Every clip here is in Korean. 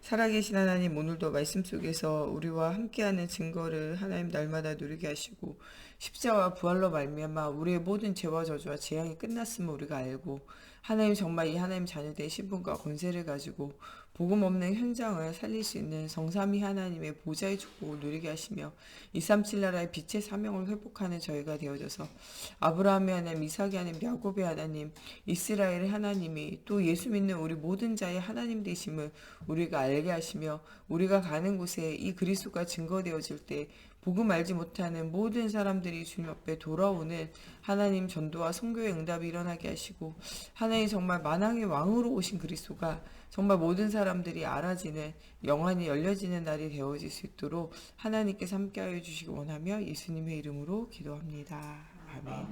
살아계신 하나님, 오늘도 말씀 속에서 우리와 함께하는 증거를 하나님 날마다 누리게 하시고 십자와 부활로 말미암아 우리의 모든 죄와 저주와 재앙이 끝났음을 우리가 알고 하나님 정말 이 하나님 자녀된 신분과 권세를 가지고 복음 없는 현장을 살릴 수 있는 성삼위 하나님의 보좌의 축복을 누리게 하시며 237 나라의 빛의 사명을 회복하는 저희가 되어져서 아브라함의 하나님, 이삭의 하나님, 야곱의 하나님, 이스라엘의 하나님이 또 예수 믿는 우리 모든 자의 하나님 되심을 우리가 알게 하시며 우리가 가는 곳에 이 그리스도가 증거되어질 때 복음 알지 못하는 모든 사람들이 주님 앞에 돌아오는 하나님 전도와 선교의 응답이 일어나게 하시고 하나님 정말 만왕의 왕으로 오신 그리스도가 정말 모든 사람들이 알아지는 영안이 열려지는 날이 되어질 수 있도록 하나님께서 함께하여 주시기 원하며 예수님의 이름으로 기도합니다. 아멘.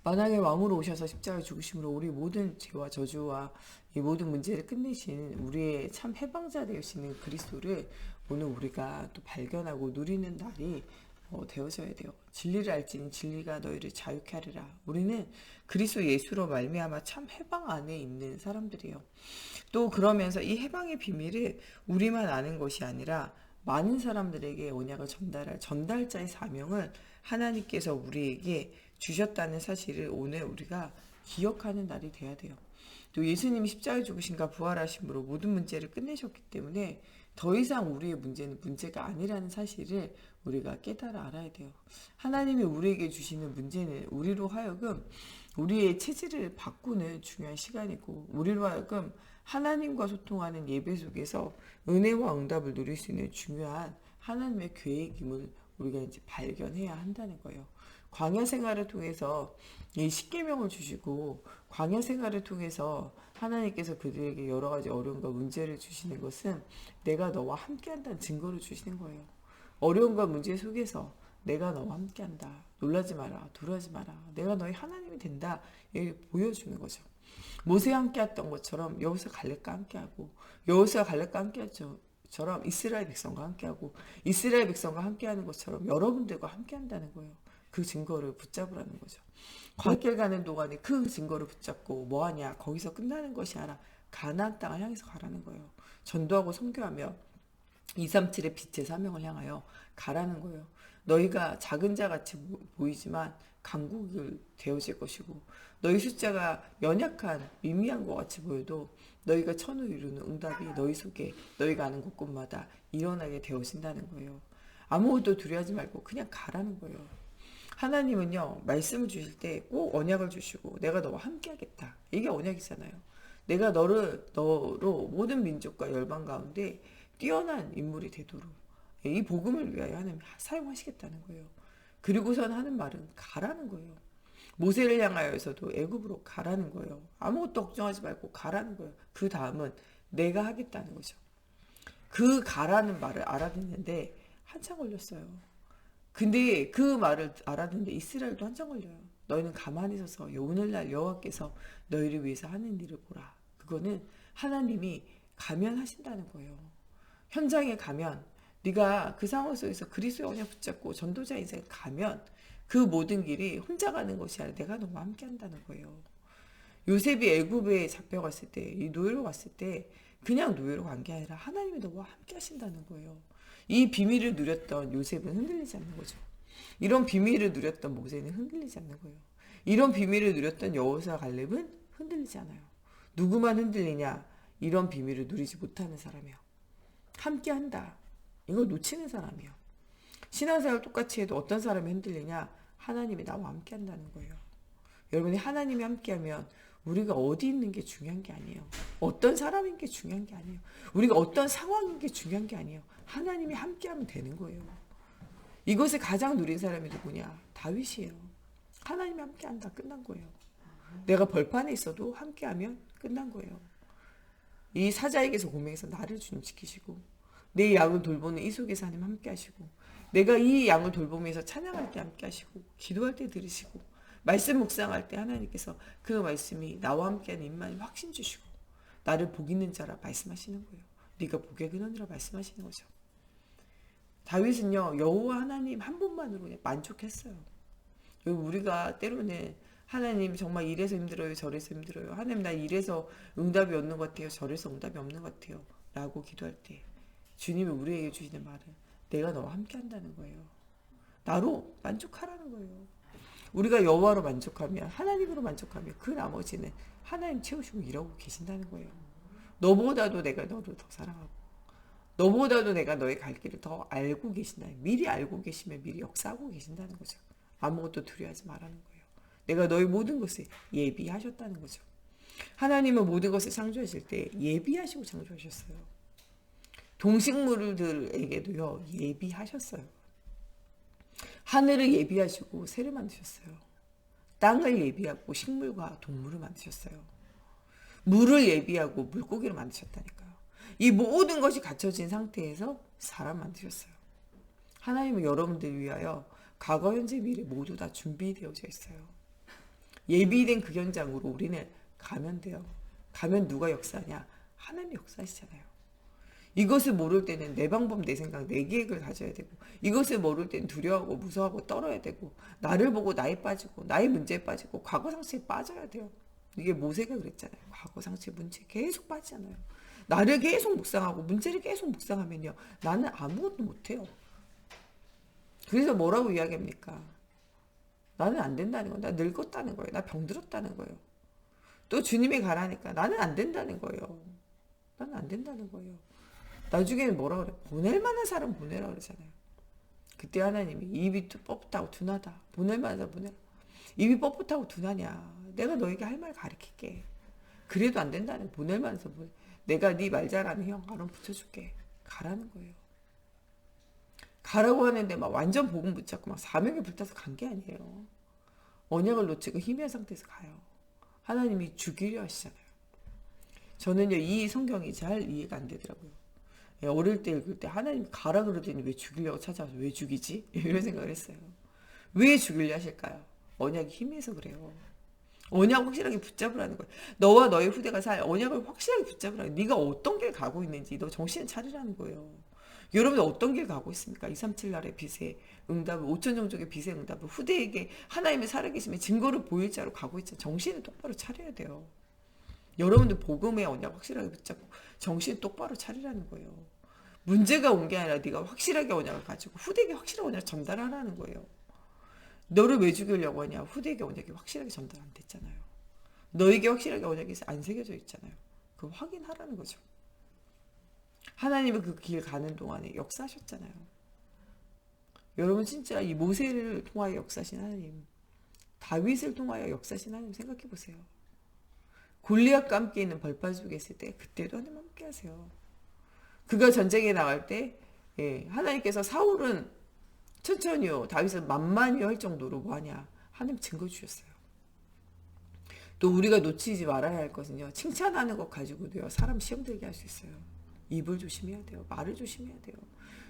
만왕의 왕으로 오셔서 십자가에 죽으심으로 우리 모든 죄와 저주와 이 모든 문제를 끝내신 우리의 참 해방자 되시는 그리스도를 오늘 우리가 또 발견하고 누리는 날이 되어져야 돼요. 진리를 알지니 진리가 너희를 자유케 하리라. 우리는 그리스도 예수로 말미암아 참 해방 안에 있는 사람들이에요. 또 그러면서 이 해방의 비밀을 우리만 아는 것이 아니라 많은 사람들에게 언약을 전달할 전달자의 사명을 하나님께서 우리에게 주셨다는 사실을 오늘 우리가 기억하는 날이 돼야 돼요. 또 예수님이 십자가에 죽으신가 부활하심으로 모든 문제를 끝내셨기 때문에 더 이상 우리의 문제는 문제가 아니라는 사실을 우리가 깨달아 알아야 돼요. 하나님이 우리에게 주시는 문제는 우리로 하여금 우리의 체질을 바꾸는 중요한 시간이고 우리로 하여금 하나님과 소통하는 예배 속에서 은혜와 응답을 누릴 수 있는 중요한 하나님의 계획임을 우리가 이제 발견해야 한다는 거예요. 광야 생활을 통해서 이 십계명을 주시고 광야 생활을 통해서 하나님께서 그들에게 여러 가지 어려움과 문제를 주시는 것은 내가 너와 함께한다는 증거를 주시는 거예요. 어려움과 문제 속에서 내가 너와 함께한다. 놀라지 마라. 두려워하지 마라. 내가 너의 하나님이 된다. 이렇게 보여주는 거죠. 모세와 함께했던 것처럼 여호수아 갈렙과 함께하고 여호수아 갈렙과 함께했죠. 처럼 이스라엘 백성과 함께하고 이스라엘 백성과 함께하는 것처럼 여러분들과 함께한다는 거예요. 그 증거를 붙잡으라는 거죠. 광길 가는 동안에 그 증거를 붙잡고 뭐하냐? 거기서 끝나는 것이 아니라 가나안 땅을 향해서 가라는 거예요. 전도하고 선교하며 237의 빛의 사명을 향하여 가라는 거예요. 너희가 작은 자 같이 보이지만 강국을 되어질 것이고 너희 숫자가 연약한 미미한 것 같이 보여도 너희가 천을 이루는 응답이 너희 속에 너희가 아는 곳곳마다 일어나게 되어진다는 거예요. 아무것도 두려워하지 말고 그냥 가라는 거예요. 하나님은요 말씀을 주실 때 꼭 언약을 주시고 내가 너와 함께 하겠다. 이게 언약이잖아요. 내가 너로 모든 민족과 열방 가운데 뛰어난 인물이 되도록 이 복음을 위하여 하나님 사용하시겠다는 거예요. 그리고선 하는 말은 가라는 거예요. 모세를 향하여서도 애굽으로 가라는 거예요. 아무것도 걱정하지 말고 가라는 거예요. 그 다음은 내가 하겠다는 거죠. 그 가라는 말을 알아듣는데 한참 걸렸어요. 근데 그 말을 알아듣는데 이스라엘도 한참 걸려요. 너희는 가만히 서서 오늘날 여호와께서 너희를 위해서 하는 일을 보라. 그거는 하나님이 가면 하신다는 거예요. 현장에 가면 네가 그 상황 속에서 그리스도의 언약 붙잡고 전도자 인생에 가면 그 모든 길이 혼자 가는 것이 아니라 내가 너와 함께 한다는 거예요. 요셉이 애굽에 잡혀갔을 때, 이 노예로 갔을 때 그냥 노예로 간 게 아니라 하나님이 너와 함께 하신다는 거예요. 이 비밀을 누렸던 요셉은 흔들리지 않는 거죠. 이런 비밀을 누렸던 모세는 흔들리지 않는 거예요. 이런 비밀을 누렸던 여호수아 갈렙은 흔들리지 않아요. 누구만 흔들리냐? 이런 비밀을 누리지 못하는 사람이요. 함께 한다. 이걸 놓치는 사람이요. 신앙생활 똑같이 해도 어떤 사람이 흔들리냐? 하나님이 나와 함께 한다는 거예요. 여러분이 하나님이 함께하면 우리가 어디 있는 게 중요한 게 아니에요. 어떤 사람인 게 중요한 게 아니에요. 우리가 어떤 상황인 게 중요한 게 아니에요. 하나님이 함께하면 되는 거예요. 이것을 가장 누린 사람이 누구냐? 다윗이에요. 하나님이 함께한다. 끝난 거예요. 내가 벌판에 있어도 함께하면 끝난 거예요. 이 사자에게서 고명에서 나를 주님 지키시고 내 양을 돌보는 이 속에서 하나님 함께 하시고 내가 이 양을 돌보면서 찬양할 때 함께 하시고 기도할 때 들으시고 말씀 묵상할 때 하나님께서 그 말씀이 나와 함께하는 임만이 확신 주시고 나를 복 있는 자라 말씀하시는 거예요. 네가 복의 근원이라 말씀하시는 거죠. 다윗은요 여호와 하나님 한 분만으로 만족했어요. 우리가 때로는 하나님 정말 이래서 힘들어요. 저래서 힘들어요. 하나님 나 이래서 응답이 없는 것 같아요. 저래서 응답이 없는 것 같아요. 라고 기도할 때 주님이 우리에게 주시는 말은 내가 너와 함께 한다는 거예요. 나로 만족하라는 거예요. 우리가 여호와로 만족하면 하나님으로 만족하면 그 나머지는 하나님 채우시고 일하고 계신다는 거예요. 너보다도 내가 너를 더 사랑하고 너보다도 내가 너의 갈 길을 더 알고 계신다. 미리 알고 계시면 미리 역사하고 계신다는 거죠. 아무것도 두려워하지 말라는 거예요. 내가 너의 모든 것을 예비하셨다는 거죠. 하나님은 모든 것을 창조하실 때 예비하시고 창조하셨어요. 동식물들에게도요 예비하셨어요. 하늘을 예비하시고 새를 만드셨어요. 땅을 예비하고 식물과 동물을 만드셨어요. 물을 예비하고 물고기를 만드셨다니까요. 이 모든 것이 갖춰진 상태에서 사람 만드셨어요. 하나님은 여러분들 위하여 과거, 현재, 미래 모두 다 준비되어져 있어요. 예비된 그 현장으로 우리는 가면 돼요. 가면 누가 역사하냐? 하나님 역사하시잖아요. 이것을 모를 때는 내 방법, 내 생각, 내 계획을 가져야 되고 이것을 모를 때는 두려워하고 무서워하고 떨어야 되고 나를 보고 나에 빠지고 나의 문제에 빠지고 과거 상처에 빠져야 돼요. 이게 모세가 그랬잖아요. 과거 상처 문제 계속 빠지잖아요. 나를 계속 묵상하고 문제를 계속 묵상하면요. 나는 아무것도 못해요. 그래서 뭐라고 이야기합니까? 나는 안 된다는 거예요. 나 늙었다는 거예요. 나 병들었다는 거예요. 또 주님이 가라니까 나는 안 된다는 거예요. 나는 안 된다는 거예요. 나중에는 뭐라 그래? 보낼 만한 사람 보내라 그러잖아요. 그때 하나님이 입이 뻣뻣하고 둔하다. 보낼 만한 사람 보내라. 입이 뻣뻣하고 둔하냐. 내가 너에게 할 말 가르칠게. 그래도 안 된다는 보낼 만한 사람 보내. 내가 네 말 잘하는 형 아론 붙여줄게. 가라는 거예요. 가라고 하는데 막 완전 복음 붙잡고 막 사명에 불타서 간 게 아니에요. 언약을 놓치고 희미한 상태에서 가요. 하나님이 죽이려 하시잖아요. 저는요 이 성경이 잘 이해가 안 되더라고요. 어릴 때 읽을 때 하나님 가라 그러더니 왜 죽이려고 찾아와서 왜 죽이지? 이런 생각을 했어요. 왜 죽이려 하실까요? 언약이 희미해서 그래요. 언약 확실하게 붙잡으라는 거예요. 너와 너의 후대가 살 언약을 확실하게 붙잡으라는 거예요. 네가 어떤 길 가고 있는지 너 정신을 차리라는 거예요. 여러분 어떤 길 가고 있습니까? 237 날의 빛의 응답을 5천 종족의 빛의 응답을 후대에게 하나님의 살아계심의 증거를 보일 자로 가고 있잖아요. 정신을 똑바로 차려야 돼요. 여러분들 복음의 언약 확실하게 붙잡고 정신 똑바로 차리라는 거예요. 문제가 온 게 아니라 네가 확실하게 언약을 가지고 후대에게 확실한 언약을 전달하라는 거예요. 너를 왜 죽이려고 하냐? 후대에게 언약이 확실하게 전달 안 됐잖아요. 너에게 확실하게 언약이 안 새겨져 있잖아요. 그거 확인하라는 거죠. 하나님은 그 길 가는 동안에 역사하셨잖아요. 여러분 진짜 이 모세를 통하여 역사하신 하나님, 다윗을 통하여 역사하신 하나님 생각해 보세요. 골리앗과 함께 있는 벌판 속에 있을 때 그때도 하나님 함께 하세요. 그가 전쟁에 나갈 때 하나님께서 사울은 천천히요 다윗은 만만히요 할 정도로 뭐하냐 하나님 증거 주셨어요. 또 우리가 놓치지 말아야 할 것은요 칭찬하는 것 가지고도요 사람 시험 들게 할 수 있어요. 입을 조심해야 돼요. 말을 조심해야 돼요.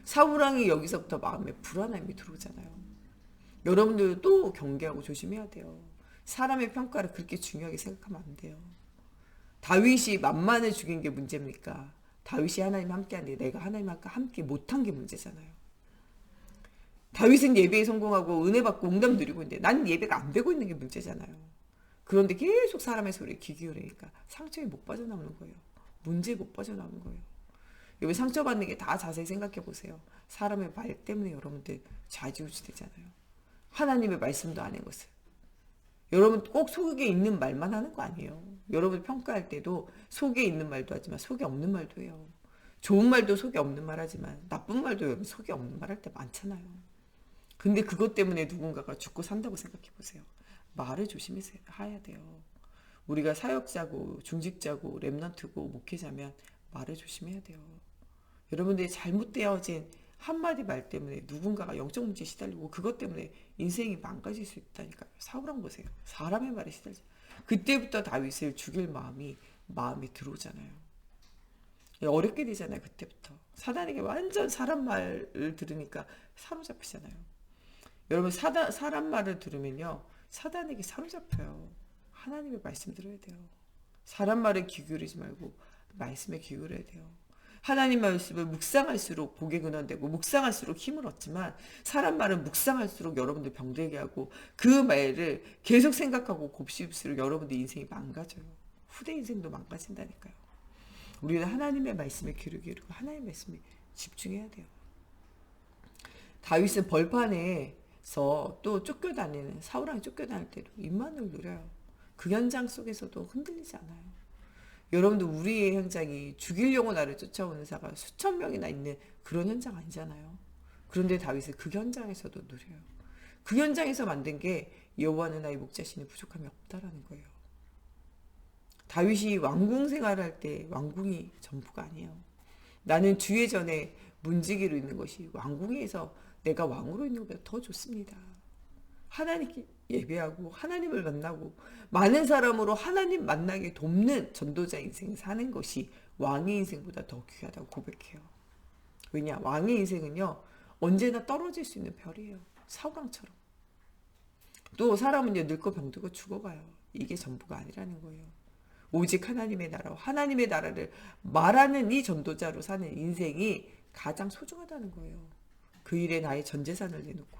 사울왕이 여기서부터 마음에 불안함이 들어오잖아요. 여러분들도 또 경계하고 조심해야 돼요. 사람의 평가를 그렇게 중요하게 생각하면 안 돼요. 다윗이 만만을 죽인 게 문제입니까? 다윗이 하나님 함께 하는데 내가 하나님과 함께 못한 게 문제잖아요. 다윗은 예배에 성공하고 은혜 받고 응답 누리고 있는데 난 예배가 안 되고 있는 게 문제잖아요. 그런데 계속 사람의 소리에 귀 기울이니까 상처에 못 빠져나오는 거예요. 문제에 못 빠져나오는 거예요. 여기 상처받는 게 다 자세히 생각해 보세요. 사람의 말 때문에 여러분들 좌지우지 되잖아요. 하나님의 말씀도 아닌 것을. 여러분 꼭 속에 있는 말만 하는 거 아니에요. 여러분 평가할 때도 속에 있는 말도 하지만 속에 없는 말도 해요. 좋은 말도 속에 없는 말 하지만 나쁜 말도 여러분 속에 없는 말 할 때 많잖아요. 근데 그것 때문에 누군가가 죽고 산다고 생각해 보세요. 말을 조심해서 해야 돼요. 우리가 사역자고 중직자고 렘넌트고 목회자면 말을 조심해야 돼요. 여러분들이 잘못되어진 한마디 말 때문에 누군가가 영적 문제에 시달리고 그것 때문에 인생이 망가질 수 있다니까요. 사울왕 보세요. 사람의 말에 시달리죠. 그때부터 다윗을 죽일 마음에 들어오잖아요. 어렵게 되잖아요. 그때부터. 사단에게 완전 사람 말을 들으니까 사로잡히잖아요. 여러분 사람 말을 들으면요. 사단에게 사로잡혀요. 하나님의 말씀 들어야 돼요. 사람 말에 귀 기울이지 말고 말씀에 귀 기울여야 돼요. 하나님 말씀을 묵상할수록 복의 근원되고 묵상할수록 힘을 얻지만 사람 말은 묵상할수록 여러분들 병들게 하고 그 말을 계속 생각하고 곱씹을수록 여러분들 인생이 망가져요. 후대 인생도 망가진다니까요. 우리는 하나님의 말씀에 귀를 기울이고 하나님의 말씀에 집중해야 돼요. 다윗은 벌판에서 또 쫓겨다니는 사울왕이 쫓겨다닐 때도 임마누엘 누려요. 그 현장 속에서도 흔들리지 않아요. 여러분들 우리의 현장이 죽이려고 나를 쫓아오는 자가 수천 명이나 있는 그런 현장 아니잖아요. 그런데 다윗은 그 현장에서도 누려요. 그 현장에서 만든 게 여호와는 나의 목자시니 부족함이 없다라는 거예요. 다윗이 왕궁 생활할 때 왕궁이 전부가 아니에요. 나는 주의 전에 문지기로 있는 것이 왕궁에서 내가 왕으로 있는 것보다 더 좋습니다. 하나님께 예배하고 하나님을 만나고 많은 사람으로 하나님 만나게 돕는 전도자 인생 사는 것이 왕의 인생보다 더 귀하다고 고백해요. 왜냐? 왕의 인생은요 언제나 떨어질 수 있는 별이에요. 사울왕처럼. 또 사람은요 늙고 병들고 죽어가요. 이게 전부가 아니라는 거예요. 오직 하나님의 나라와 하나님의 나라를 말하는 이 전도자로 사는 인생이 가장 소중하다는 거예요. 그 일에 나의 전 재산을 내놓고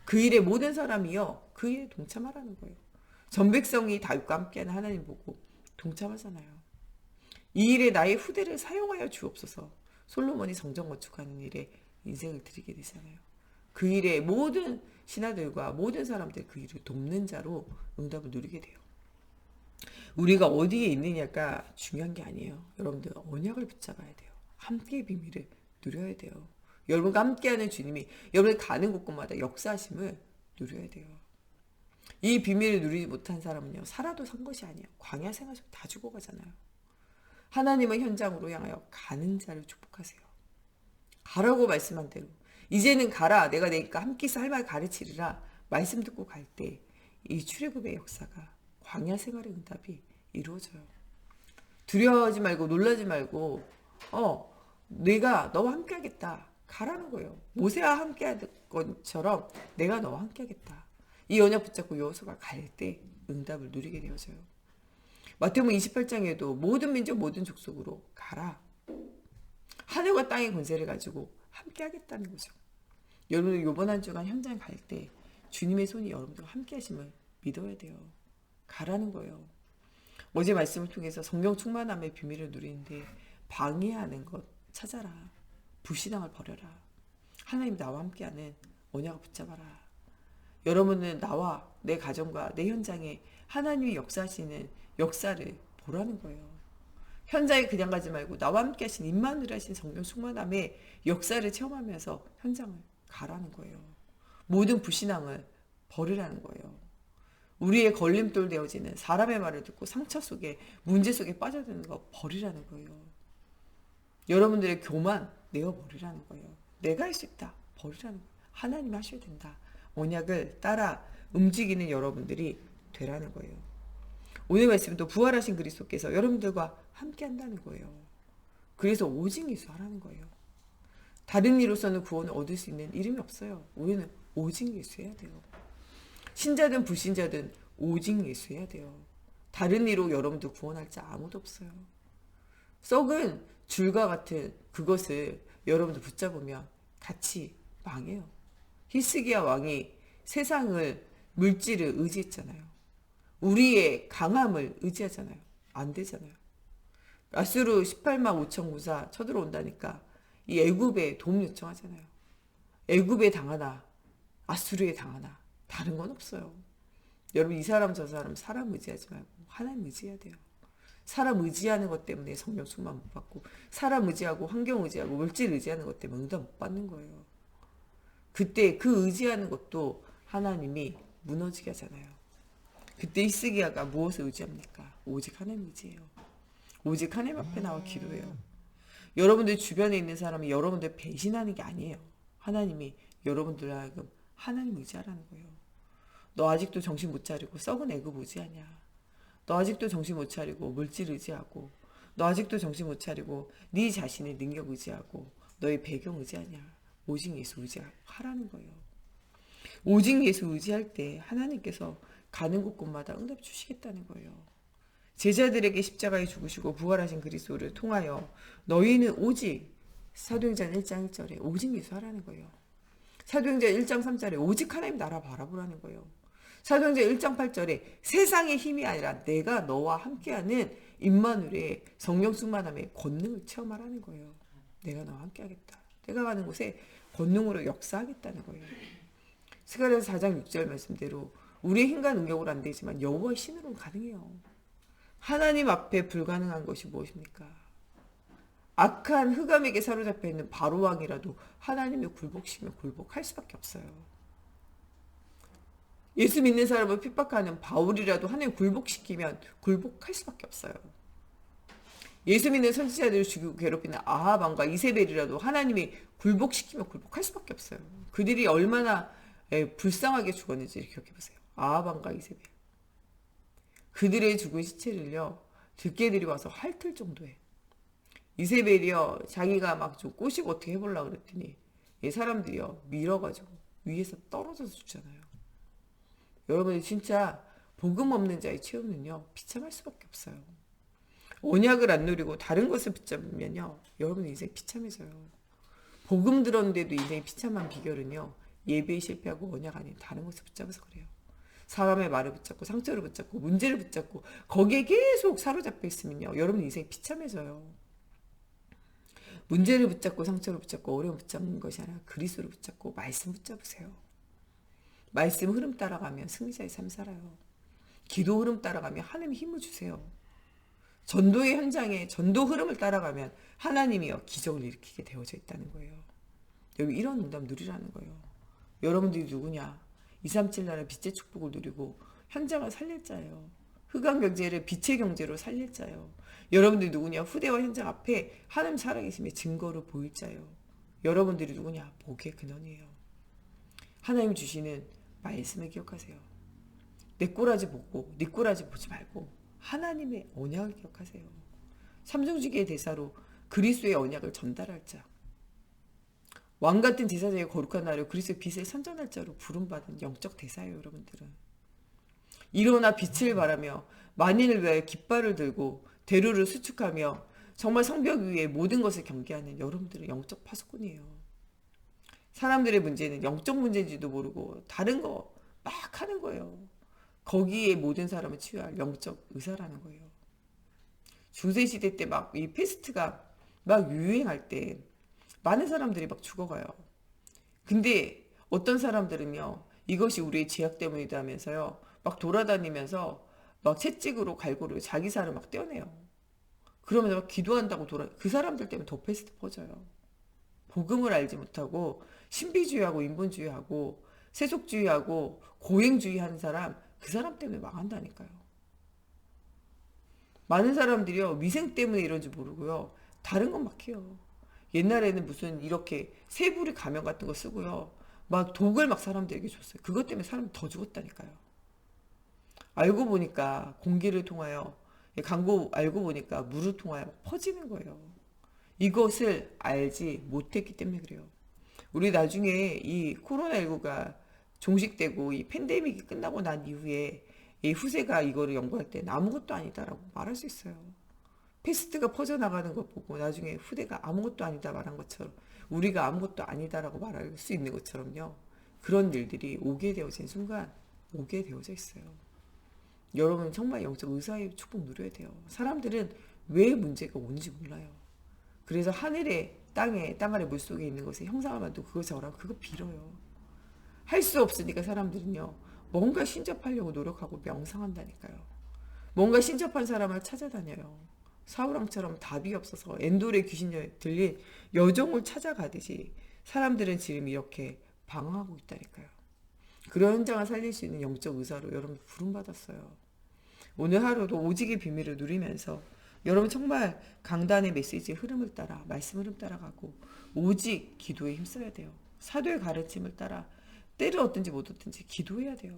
그 일에 모든 사람이요 그 일에 동참하라는 거예요. 전 백성이 다윗과 함께하는 하나님 보고 동참하잖아요. 이 일에 나의 후대를 사용하여 주옵소서. 솔로몬이 성전 건축하는 일에 인생을 드리게 되잖아요. 그 일에 모든 신하들과 모든 사람들 그 일을 돕는 자로 응답을 누리게 돼요. 우리가 어디에 있느냐가 중요한 게 아니에요. 여러분들 언약을 붙잡아야 돼요. 함께의 비밀을 누려야 돼요. 여러분과 함께하는 주님이 여러분이 가는 곳곳마다 역사하심을 누려야 돼요. 이 비밀을 누리지 못한 사람은요 살아도 산 것이 아니에요. 광야 생활 속 다 죽어가잖아요. 하나님은 현장으로 향하여 가는 자를 축복하세요. 가라고 말씀한 대로 이제는 가라. 내가 내니까 함께서 할 말 가르치리라. 말씀 듣고 갈 때 이 출애굽의 역사가 광야 생활의 응답이 이루어져요. 두려워하지 말고 놀라지 말고 내가 너와 함께 하겠다. 가라는 거예요. 모세와 함께 한 것처럼 내가 너와 함께 하겠다. 이 언약 붙잡고 여호수아가 갈 때 응답을 누리게 되어져요. 마태복음 28장에도 모든 민족 모든 족속으로 가라. 하늘과 땅의 권세를 가지고 함께 하겠다는 거죠. 여러분 이번 한 주간 현장 갈 때 주님의 손이 여러분들과 함께 하심을 믿어야 돼요. 가라는 거예요. 어제 말씀을 통해서 성령 충만함의 비밀을 누리는데 방해하는 것 찾아라. 불신앙을 버려라. 하나님 나와 함께하는 언약을 붙잡아라. 여러분은 나와 내 가정과 내 현장에 하나님이 역사하시는 역사를 보라는 거예요. 현장에 그냥 가지 말고 나와 함께 하신 임마누엘 하신 성령 충만함의 역사를 체험하면서 현장을 가라는 거예요. 모든 불신앙을 버리라는 거예요. 우리의 걸림돌 되어지는 사람의 말을 듣고 상처 속에 문제 속에 빠져드는 거 버리라는 거예요. 여러분들의 교만 내어버리라는 거예요. 내가 할 수 있다. 버리라는 거예요. 하나님이 하셔야 된다. 언약을 따라 움직이는 여러분들이 되라는 거예요. 오늘 말씀도 부활하신 그리스도께서 여러분들과 함께 한다는 거예요. 그래서 오직 예수 하라는 거예요. 다른 이로서는 구원을 얻을 수 있는 이름이 없어요. 우리는 오직 예수 해야 돼요. 신자든 불신자든 오직 예수 해야 돼요. 다른 이로 여러분들 구원할 자 아무도 없어요. 썩은 줄과 같은 그것을 여러분들 붙잡으면 같이 망해요. 히스기야 왕이 세상을 물질을 의지했잖아요. 우리의 강함을 의지하잖아요. 안 되잖아요. 아수르 18만 5천 구사 쳐들어온다니까 이 애굽에 도움 요청하잖아요. 애굽에 당하나 아수르에 당하나 다른 건 없어요. 여러분 이 사람 저 사람 사람 의지하지 말고 하나님 의지해야 돼요. 사람 의지하는 것 때문에 성령 충만 못 받고 사람 의지하고 환경 의지하고 물질 의지하는 것 때문에 응답 못 받는 거예요. 그때 그 의지하는 것도 하나님이 무너지게 하잖아요. 그때 히스기야가 무엇을 의지합니까? 오직 하나님 의지해요. 오직 하나님 앞에 나와 기도해요. 여러분들 주변에 있는 사람이 여러분들 배신하는 게 아니에요. 하나님이 여러분들 하여금 하나님 의지하라는 거예요. 너 아직도 정신 못 차리고 썩은 애굽 의지하냐? 너 아직도 정신 못 차리고 물질 의지하고 너 아직도 정신 못 차리고 네 자신의 능력 의지하고 너의 배경 의지하냐? 오직 예수 의지하라는 거예요. 오직 예수 의지할 때 하나님께서 가는 곳곳마다 응답 주시겠다는 거예요. 제자들에게 십자가에 죽으시고 부활하신 그리스도를 통하여 너희는 오직 사도행전 1장 1절에 오직 예수하라는 거예요. 사도행전 1장 3절에 오직 하나님 나라 바라보라는 거예요. 사도행전 1장 8절에 세상의 힘이 아니라 내가 너와 함께하는 임마누엘의 성령 충만함의 권능을 체험하라는 거예요. 내가 너와 함께하겠다. 내가 가는 곳에 권능으로 역사하겠다는 거예요. 스가랴서 4장 6절 말씀대로 우리의 힘과 능력으로 안 되지만 여호와의 신으로는 가능해요. 하나님 앞에 불가능한 것이 무엇입니까? 악한 흑암에게 사로잡혀 있는 바로 왕이라도 하나님의 굴복시키면 굴복할 수밖에 없어요. 예수 믿는 사람을 핍박하는 바울이라도 하나님 굴복시키면 굴복할 수밖에 없어요. 예수 믿는 선지자들을 죽이고 괴롭히는 아합 왕과 이세벨이라도 하나님이 굴복시키면 굴복할 수밖에 없어요. 그들이 얼마나 불쌍하게 죽었는지 기억해보세요. 아합 왕과 이세벨. 그들의 죽은 시체를요 들깨들이 와서 핥을 정도에, 이세벨이요 자기가 막 좀 꼬시고 어떻게 해보려고 그랬더니 이 사람들이요 밀어가지고 위에서 떨어져서 죽잖아요. 여러분이 진짜 복음 없는 자의 최후는요 비참할 수밖에 없어요. 언약을 안 누리고 다른 것을 붙잡으면요 여러분 인생 비참해져요. 복음 들었는데도 인생이 비참한 비결은요 예배에 실패하고 언약 아닌 다른 것을 붙잡아서 그래요. 사람의 말을 붙잡고 상처를 붙잡고 문제를 붙잡고 거기에 계속 사로잡혀 있으면요 여러분 인생이 비참해져요. 문제를 붙잡고 상처를 붙잡고 어려움 붙잡는 것이 아니라 그리스도를 붙잡고 말씀 붙잡으세요. 말씀 흐름 따라가면 승리자의 삶 살아요. 기도 흐름 따라가면 하나님이 힘을 주세요. 전도의 현장에 전도 흐름을 따라가면 하나님이요 기적을 일으키게 되어져 있다는 거예요. 여러분 이런 응답 누리라는 거예요. 여러분들이 누구냐? 237 나라 빛의 축복을 누리고 현장을 살릴 자예요. 흑암 경제를 빛의 경제로 살릴 자예요. 여러분들이 누구냐? 후대와 현장 앞에 하나님 살아계심의 증거를 보일 자예요. 여러분들이 누구냐? 복의 근원이에요. 하나님 주시는 말씀을 기억하세요. 내 꼬라지 보고 네 꼬라지 보지 말고 하나님의 언약을 기억하세요. 삼중주기의 대사로 그리스도의 언약을 전달할 자, 왕같은 제사장의 거룩한 나라로 그리스도의 빛을 선전할 자로 부름받은 영적 대사예요. 여러분들은 일어나 빛을 발하며 만인을 위하여 깃발을 들고 대로를 수축하며 정말 성벽 위에 모든 것을 경계하는 여러분들은 영적 파수꾼이에요. 사람들의 문제는 영적 문제인지도 모르고 다른 거 막 하는 거예요. 거기에 모든 사람을 치유할 영적 의사라는 거예요. 중세시대 때 막 이 패스트가 막 유행할 때 많은 사람들이 막 죽어가요. 근데 어떤 사람들은요 이것이 우리의 죄악 때문이다 하면서요 막 돌아다니면서 막 채찍으로 갈고리로 자기 살을 막 떼어내요. 그러면서 막 기도한다고 그 사람들 때문에 더 패스트 퍼져요. 복음을 알지 못하고 신비주의하고 인본주의하고 세속주의하고 고행주의하는 사람, 그 사람 때문에 망한다니까요. 많은 사람들이요 위생 때문에 이런지 모르고요 다른 건 막 해요. 옛날에는 무슨 이렇게 새부리 가면 같은 거 쓰고요 막 독을 막 사람들에게 줬어요. 그것 때문에 사람이 더 죽었다니까요. 알고 보니까 공기를 통하여, 광고 알고 보니까 물을 통하여 퍼지는 거예요. 이것을 알지 못했기 때문에 그래요. 우리 나중에 이 코로나19가 종식되고 이 팬데믹이 끝나고 난 이후에 이 후세가 이거를 연구할 때는 아무것도 아니다라고 말할 수 있어요. 패스트가 퍼져나가는 것 보고 나중에 후대가 아무것도 아니다 말한 것처럼 우리가 아무것도 아니다라고 말할 수 있는 것처럼요. 그런 일들이 오게 되어진 순간 오게 되어져 있어요. 여러분 정말 영적 의사의 축복 누려야 돼요. 사람들은 왜 문제가 오는지 몰라요. 그래서 하늘에 땅에 땅 아래 물속에 있는 것에 형상을 만들고 그거 저라고 그거 빌어요. 할 수 없으니까 사람들은요 뭔가 신접하려고 노력하고 명상한다니까요. 뭔가 신접한 사람을 찾아다녀요. 사울왕처럼 답이 없어서 엔돌의 귀신 들린 여종을 찾아가듯이 사람들은 지금 이렇게 방황하고 있다니까요. 그런 현장을 살릴 수 있는 영적 의사로 여러분 부름받았어요. 오늘 하루도 오직의 비밀을 누리면서 여러분 정말 강단의 메시지의 흐름을 따라 말씀 흐름 따라가고 오직 기도에 힘써야 돼요. 사도의 가르침을 따라 때를 얻든지 못 얻든지 기도해야 돼요.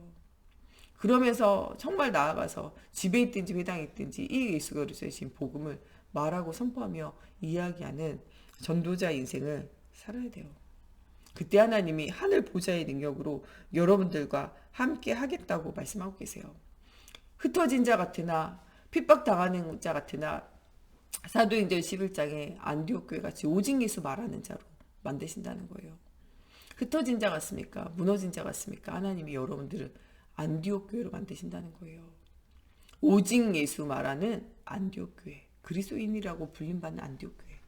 그러면서 정말 나아가서 집에 있든지 회당에 있든지 이 예수 그리스도의 신 복음을 말하고 선포하며 이야기하는 전도자 인생을 살아야 돼요. 그때 하나님이 하늘 보좌의 능력으로 여러분들과 함께 하겠다고 말씀하고 계세요. 흩어진 자 같으나 핍박당하는 자 같으나 사도행전 11장에 안디옥 교회 같이 오직 예수 말하는 자로 만드신다는 거예요. 흩어진 자 같습니까? 무너진 자 같습니까? 하나님이 여러분들을 안디옥 교회로 만드신다는 거예요. 오직 예수 말하는 안디옥 교회, 그리스도인이라고 불림받는 안디옥 교회.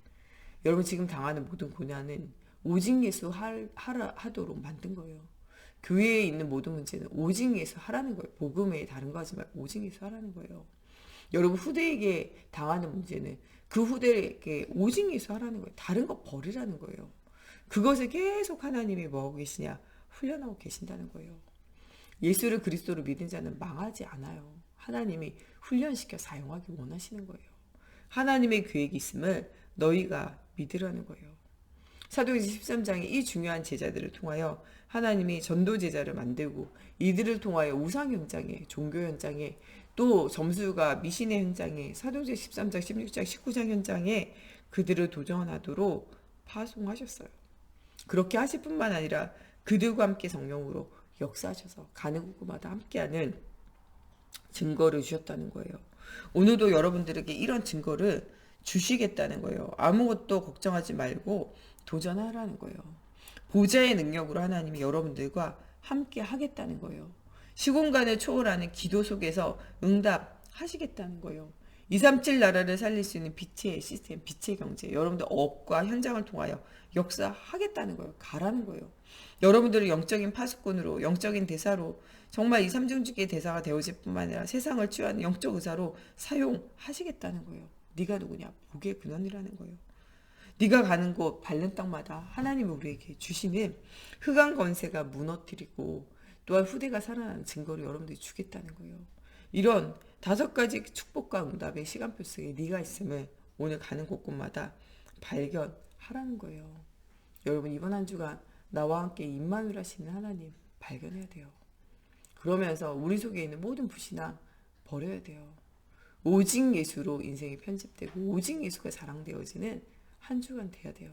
여러분 지금 당하는 모든 고난은 오직 예수 하도록 만든 거예요. 교회에 있는 모든 문제는 오직 예수 하라는 거예요. 복음 외에 다른 거 하지 말고 오직 예수 하라는 거예요. 여러분 후대에게 당하는 문제는 그 후대에게 오직 예수 하라는 거예요. 다른 거 버리라는 거예요. 그것을 계속 하나님이 뭐하고 계시냐? 훈련하고 계신다는 거예요. 예수를 그리스도로 믿은 자는 망하지 않아요. 하나님이 훈련시켜 사용하기 원하시는 거예요. 하나님의 계획이 있음을 너희가 믿으라는 거예요. 사도행전 13장에 이 중요한 제자들을 통하여 하나님이 전도 제자를 만들고 이들을 통하여 우상 현장에, 종교 현장에, 또 점수가 미신의 현장에, 사도행전 13장, 16장, 19장 현장에 그들을 도전하도록 파송하셨어요. 그렇게 하실 뿐만 아니라 그들과 함께 성령으로 역사하셔서 가는 곳마다 함께하는 증거를 주셨다는 거예요. 오늘도 여러분들에게 이런 증거를 주시겠다는 거예요. 아무것도 걱정하지 말고 도전하라는 거예요. 보좌의 능력으로 하나님이 여러분들과 함께 하겠다는 거예요. 시공간을 초월하는 기도 속에서 응답하시겠다는 거예요. 237 나라를 살릴 수 있는 빛의 시스템, 빛의 경제, 여러분들 업과 현장을 통하여 역사하겠다는 거예요. 가라는 거예요. 여러분들은 영적인 파수꾼으로, 영적인 대사로, 정말 이 삼중직의 대사가 되어질 뿐만 아니라 세상을 치유하는 영적 의사로 사용하시겠다는 거예요. 네가 누구냐? 복의 근원이라는 거예요. 네가 가는 곳 밟는 땅마다 하나님이 우리에게 주시는 흑암 권세가 무너뜨리고 또한 후대가 살아나는 증거를 여러분들이 주겠다는 거예요. 이런 5가지 축복과 응답의 시간표 속에 네가 있음을 오늘 가는 곳곳마다 발견하라는 거예요. 여러분 이번 한 주간 나와 함께 임마누엘 하시는 하나님 발견해야 돼요. 그러면서 우리 속에 있는 모든 불신앙 버려야 돼요. 오직 예수로 인생이 편집되고 오직 예수가 자랑되어지는 한 주간 돼야 돼요.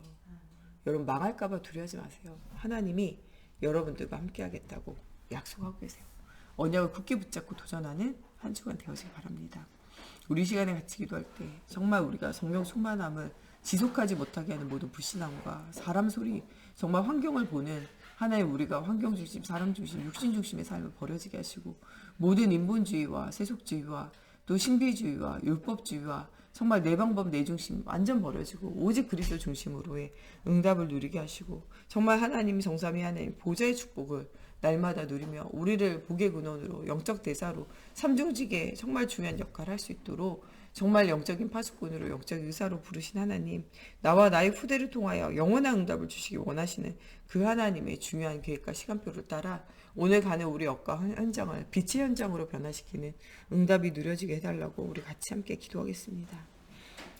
여러분 망할까봐 두려워하지 마세요. 하나님이 여러분들과 함께 하겠다고 약속하고 계세요. 언약을 굳게 붙잡고 도전하는 한 주간 되어지기 바랍니다. 우리 시간에 같이 기도할 때 정말 우리가 성령 충만함을 지속하지 못하게 하는 모든 불신앙과 사람 소리, 정말 환경을 보는 하나님 우리가 환경 중심, 사람 중심, 육신 중심의 삶을 버려지게 하시고 모든 인본주의와 세속주의와 또 신비주의와 율법주의와 정말 내 방법 내 중심 완전 버려지고 오직 그리스도 중심으로의 응답을 누리게 하시고 정말 하나님이 정삼위 하나님 보좌의 축복을 날마다 누리며 우리를 복의 근원으로 영적 대사로 삼중직에 정말 중요한 역할을 할 수 있도록 정말 영적인 파수꾼으로 영적 의사로 부르신 하나님 나와 나의 후대를 통하여 영원한 응답을 주시기 원하시는 그 하나님의 중요한 계획과 시간표를 따라 오늘 가는 우리 역과 현장을 빛의 현장으로 변화시키는 응답이 누려지게 해달라고 우리 같이 함께 기도하겠습니다.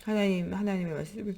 하나님의 말씀을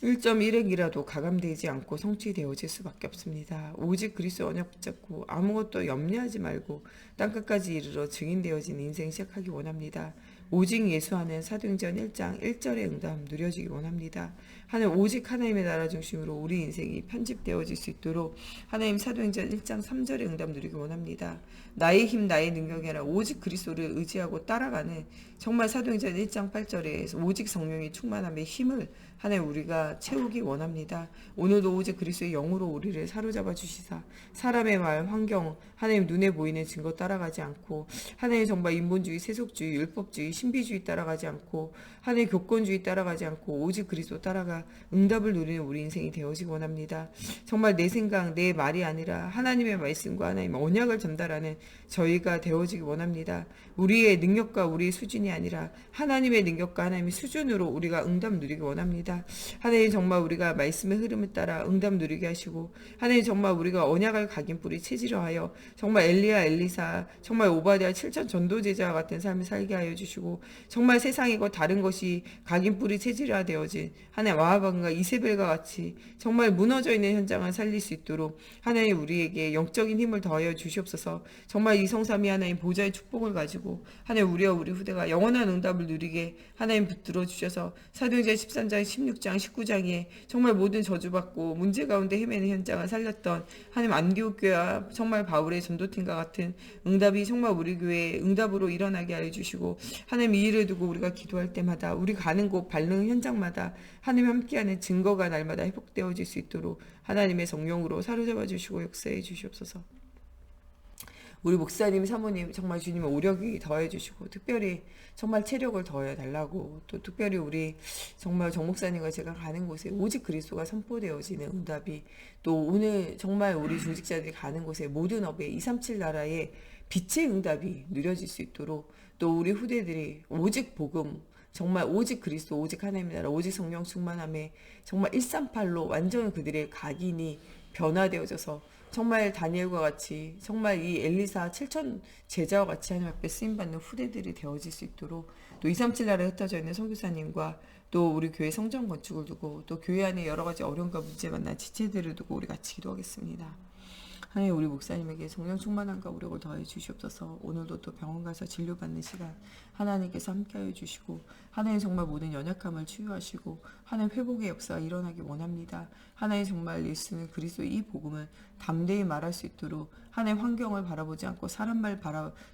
1.1핵이라도 가감되지 않고 성취되어질 수밖에 없습니다. 오직 그리스도 언약 붙잡고 아무것도 염려하지 말고 땅끝까지 이르러 증인되어진 인생 시작하기 원합니다. 오직 예수하는 사도행전 1장 1절의 응답 누려지기 원합니다. 하나님 오직 하나님의 나라 중심으로 우리 인생이 편집되어질 수 있도록 하나님 사도행전 1장 3절의 응답 누리기 원합니다. 나의 힘 나의 능력이 아니라 오직 그리스도를 의지하고 따라가는 정말 사도행전 1장 8절에 오직 성령의 충만함의 힘을 하나님 우리가 채우기 원합니다. 오늘도 오직 그리스도의 영으로 우리를 사로잡아 주시사 사람의 말, 환경, 하나님 눈에 보이는 증거 따라가지 않고 하나님 정말 인본주의, 세속주의, 율법주의, 신비주의 따라가지 않고 하나님 교권주의 따라가지 않고 오직 그리스도 따라가 응답을 누리는 우리 인생이 되어지기 원합니다. 정말 내 생각, 내 말이 아니라 하나님의 말씀과 하나님의 언약을 전달하는 저희가 되어지기 원합니다. 우리의 능력과 우리의 수준이 아니라 하나님의 능력과 하나님의 수준으로 우리가 응답 누리기 원합니다. 하나님 정말 우리가 말씀의 흐름을 따라 응답 누리게 하시고 하나님 정말 우리가 언약을 각인뿌리 체질로 하여 정말 엘리야 엘리사 정말 오바댜 7천 전도제자와 같은 삶을 살게 하여 주시고 정말 세상이고 다른 것이 그것이 각인뿌리 체질화되어진 하나님 아합과 이세벨과 같이 정말 무너져 있는 현장을 살릴 수 있도록 하나님 우리에게 영적인 힘을 더하여 주시옵소서. 정말 이 성삼위 하나님 보좌의 축복을 가지고 하나님 우리와 우리 후대가 영원한 응답을 누리게 하나님 붙들어 주셔서 사도행전 13장 16장 19장에 정말 모든 저주받고 문제 가운데 헤매는 현장을 살렸던 하나님 안디옥교회와 정말 바울의 전도팀과 같은 응답이 정말 우리 교회에 응답으로 일어나게 하여 주시고 하나님 이 일을 두고 우리가 기도할 때마다 우리 가는 곳 밟는 현장마다 하나님 함께하는 증거가 날마다 회복되어질 수 있도록 하나님의 성령으로 사로잡아 주시고 역사해 주시옵소서. 우리 목사님, 사모님 정말 주님의 오력이 더해 주시고 특별히 정말 체력을 더해 달라고 또 특별히 우리 정말 정 목사님과 제가 가는 곳에 오직 그리스도가 선포되어지는 응답이 또 오늘 정말 우리 조직자들이 가는 곳에 모든 업에 237 나라의 빛의 응답이 누려질 수 있도록 또 우리 후대들이 오직 복음 정말 오직 그리스도 오직 하나님의 나라 오직 성령 충만함에 정말 138로 완전 그들의 각인이 변화되어져서 정말 다니엘과 같이 정말 이 엘리사 7천 제자와 같이 하나님 앞에 쓰임받는 후대들이 되어질 수 있도록 또 237 나라에 흩어져 있는 선교사님과 또 우리 교회 성전 건축을 두고 또 교회 안에 여러 가지 어려움과 문제 만난 지체들을 두고 우리 같이 기도하겠습니다. 하나님 우리 목사님에게 성령 충만함과 우력을 더해 주시옵소서. 오늘도 또 병원 가서 진료받는 시간 하나님께서 함께하여 주시고 하나님 정말 모든 연약함을 치유하시고 하나님 회복의 역사가 일어나기 원합니다. 하나님 정말 예수는 그리스도의 이 복음을 담대히 말할 수 있도록 하나님 환경을 바라보지 않고 사람 말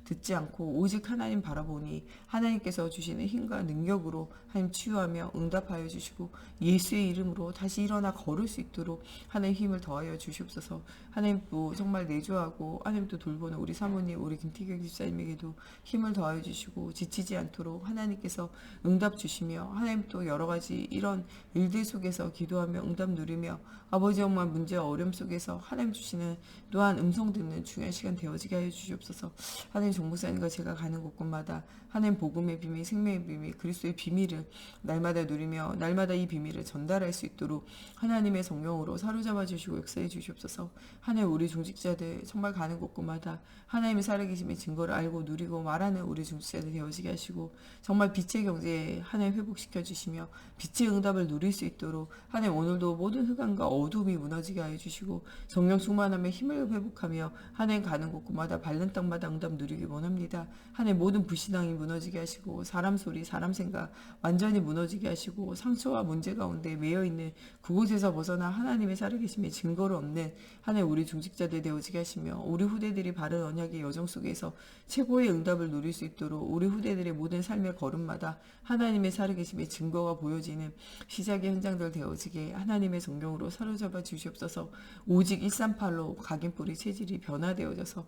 듣지 않고 오직 하나님 바라보니 하나님께서 주시는 힘과 능력으로 하나님 치유하며 응답하여 주시고 예수의 이름으로 다시 일어나 걸을 수 있도록 하나님 힘을 더하여 주시옵소서. 하나님 또 정말 내조하고 하나님 또 돌보는 우리 사모님 우리 김태경 집사님에게도 힘을 더하여 주시고 지치지 않도록 하나님께서 응답 주시며 하나님 또 여러 가지 이런 일들 속에서 기도하며 응답 누리며 아버지 정말 문제와 어려움 속에서 하나님 주시는 또한 음성 듣는 중요한 시간 되어지게 하여 주시옵소서. 하나님 종목사님과 제가 가는 곳곳마다 하나님 복음의 비밀 생명의 비밀 그리스도의 비밀을 날마다 누리며 날마다 이 비밀을 전달할 수 있도록 하나님의 성령으로 사로잡아 주시고 역사해 주시옵소서. 하나님 우리 중직자들 정말 가는 곳곳마다 하나님의 살아계심의 증거를 알고 누리고 말하는 우리 중직자들 되어지게 하시고 정말 빛의 경제에 하나님 회복시켜 주시며 빛의 응답을 누릴 수 있도록 하나님 오늘도 모든 흑암과 어둠이 무너지게 하여 주시고 성령 충만함에 힘을 회복하며 하나님 가는 곳곳마다 밟는 땅마다 응답 누리기 원합니다. 하나님 모든 불신앙이 무너지게 하시고 사람 소리 사람 생각 완전히 무너지게 하시고 상처와 문제 가운데 매여있는 그곳에서 벗어나 하나님의 살아계심의 증거를 얻는 하나님 우리 중직자들 되어지게 하시며 우리 후대들이 바른 언약의 여정 속에서 최고의 응답을 누릴 수 있도록 우리 후대들의 모든 삶의 걸음마다 하나님의 살아계심의 증거가 보여지는 시작의 현장들 되어지게 하나님의 성령으로 사로잡아 주시옵소서. 오직 138로 각인뿌리 체질이 변화되어져서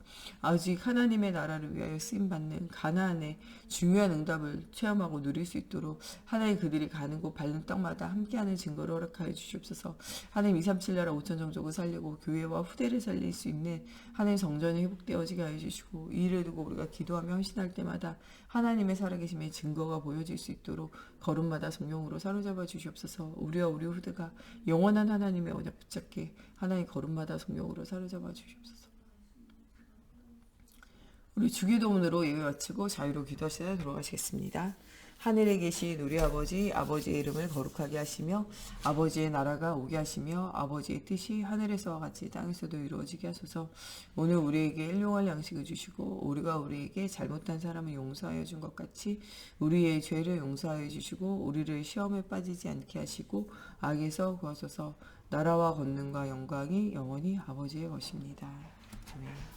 오직 하나님의 나라를 위하여 쓰임받는 가나안의 중요한 응답을 체험하고 누릴 수 있도록 하나님 그들이 가는 곳 밟는 땅마다 함께하는 증거를 허락하여 주시옵소서. 하나님 237 나라 5천 종족을 살리고 교회와 후대를 살릴 수 있는 하나님 성전이 회복되어지게 하여 주시고 이 일을 두고 우리가 기도하며 헌신할 때마다 하나님의 살아계심의 증거가 보여질 수 있도록 걸음마다 성령으로 사로잡아 주시옵소서. 우리와 우리 후대가 영원한 하나님의 언약 붙잡게 하나님 걸음마다 성령으로 사로잡아 주시옵소서. 우리 주기도문으로 예배 마치고 자유로 기도 시간에 들어가시겠습니다. 하늘에 계신 우리 아버지, 아버지의 이름을 거룩하게 하시며 아버지의 나라가 오게 하시며 아버지의 뜻이 하늘에서와 같이 땅에서도 이루어지게 하소서. 오늘 우리에게 일용할 양식을 주시고 우리가 우리에게 잘못한 사람을 용서하여 준 것 같이 우리의 죄를 용서하여 주시고 우리를 시험에 빠지지 않게 하시고 악에서 구하소서. 나라와 권능과 영광이 영원히 아버지의 것입니다. 아멘.